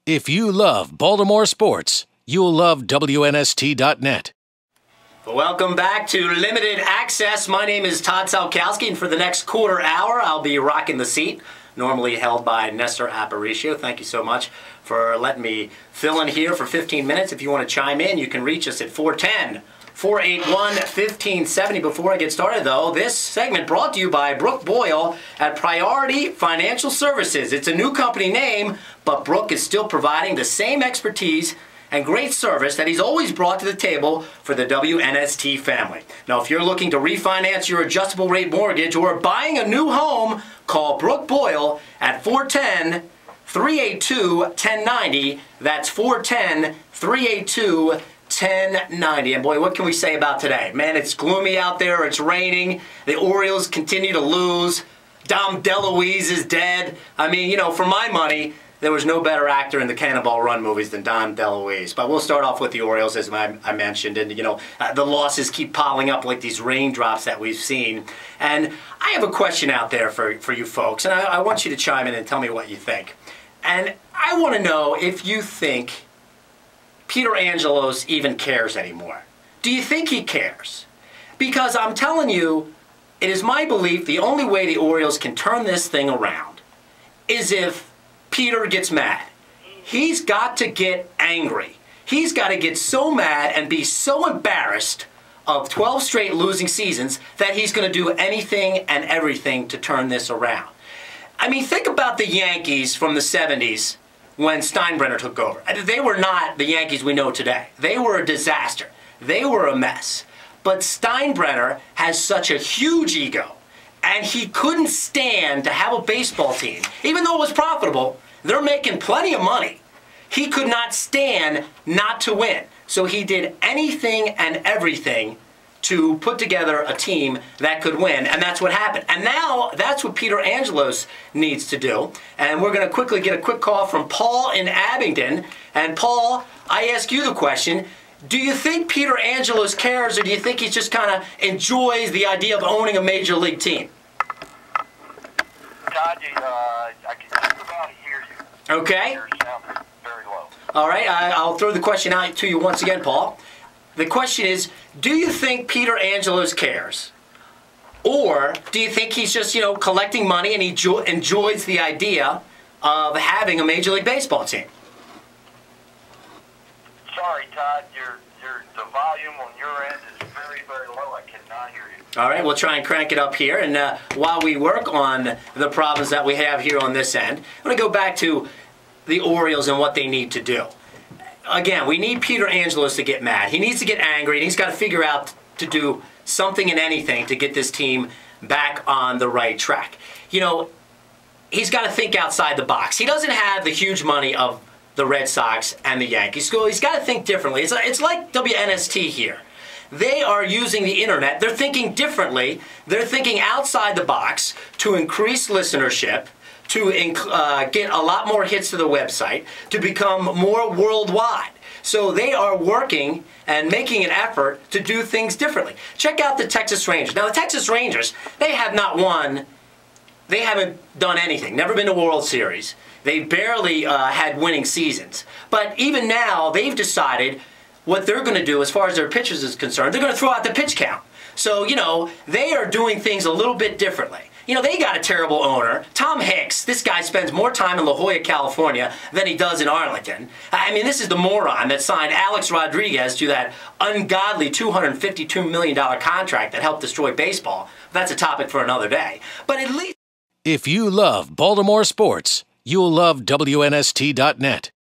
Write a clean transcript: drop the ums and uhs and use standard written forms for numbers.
If you love Baltimore sports, you'll love WNST.net. Welcome back to Limited Access. My name is Todd Salkowski, and for the next quarter hour, I'll be rocking the seat, normally held by Nestor Aparicio. Thank you so much for letting me fill in here for 15 minutes. If you want to chime in, you can reach us at 410-481-1570. Before I get started, though, this segment brought to you by Brooke Boyle at Priority Financial Services. It's a new company name, but Brooke is still providing the same expertise and great service that he's always brought to the table for the WNST family. Now, if you're looking to refinance your adjustable rate mortgage or buying a new home, call Brooke Boyle at 410-382-1090. That's 410-382-1090. And boy, what can we say about today? Man, it's gloomy out there. It's raining. The Orioles continue to lose. Dom DeLuise is dead. I mean, you know, for my money, there was no better actor in the Cannonball Run movies than Dom DeLuise. But we'll start off with the Orioles, as I mentioned. And, you know, the losses keep piling up like these raindrops that we've seen. And I have a question out there for you folks. And I want you to chime in and tell me what you think. And I want to know if you think Peter Angelos even cares anymore. Do you think he cares? Because I'm telling you, it is my belief the only way the Orioles can turn this thing around is if Peter gets mad. He's got to get angry. He's got to get so mad and be so embarrassed of 12 straight losing seasons that he's going to do anything and everything to turn this around. I mean, think about the Yankees from the 70s when Steinbrenner took over. They were not the Yankees we know today. They were a disaster. They were a mess. But Steinbrenner has such a huge ego, and he couldn't stand to have a baseball team. Even though it was profitable, they're making plenty of money. He could not stand not to win. So he did anything and everything to put together a team that could win, and that's what happened. And now that's what Peter Angelos needs to do. And we're going to quickly get a quick call from Paul in Abingdon. And Paul, I ask you the question, do you think Peter Angelos cares, or do you think he just kind of enjoys the idea of owning a major league team? Todd, I can just about hear you. Okay. Your sound is very low. All right, I'll throw the question out to you once again, Paul. The question is, do you think Peter Angelos cares? Or do you think he's just, you know, collecting money and he enjoys the idea of having a Major League Baseball team? Sorry, Todd, the volume on your end is very, very low. I cannot hear you. All right, we'll try and crank it up here. And while we work on the problems that we have here on this end, I'm going to go back to the Orioles and what they need to do. Again, we need Peter Angelos to get mad. He needs to get angry, and he's got to figure out to do something and anything to get this team back on the right track. You know, he's got to think outside the box. He doesn't have the huge money of the Red Sox and the Yankees. So he's got to think differently. It's like WNST here. They are using the internet. They're thinking differently. They're thinking outside the box to increase listenership, to get a lot more hits to the website, to become more worldwide. So they are working and making an effort to do things differently. Check out the Texas Rangers. Now, the Texas Rangers, they have not won. They haven't done anything. Never been to World Series. They barely had winning seasons. But even now, they've decided what they're going to do as far as their pitchers is concerned. They're going to throw out the pitch count. So, you know, they are doing things a little bit differently. You know, they got a terrible owner. Tom Hicks, this guy spends more time in La Jolla, California than he does in Arlington. I mean, this is the moron that signed Alex Rodriguez to that ungodly $252 million contract that helped destroy baseball. That's a topic for another day. But at least, If you love Baltimore sports, you'll love WNST.net.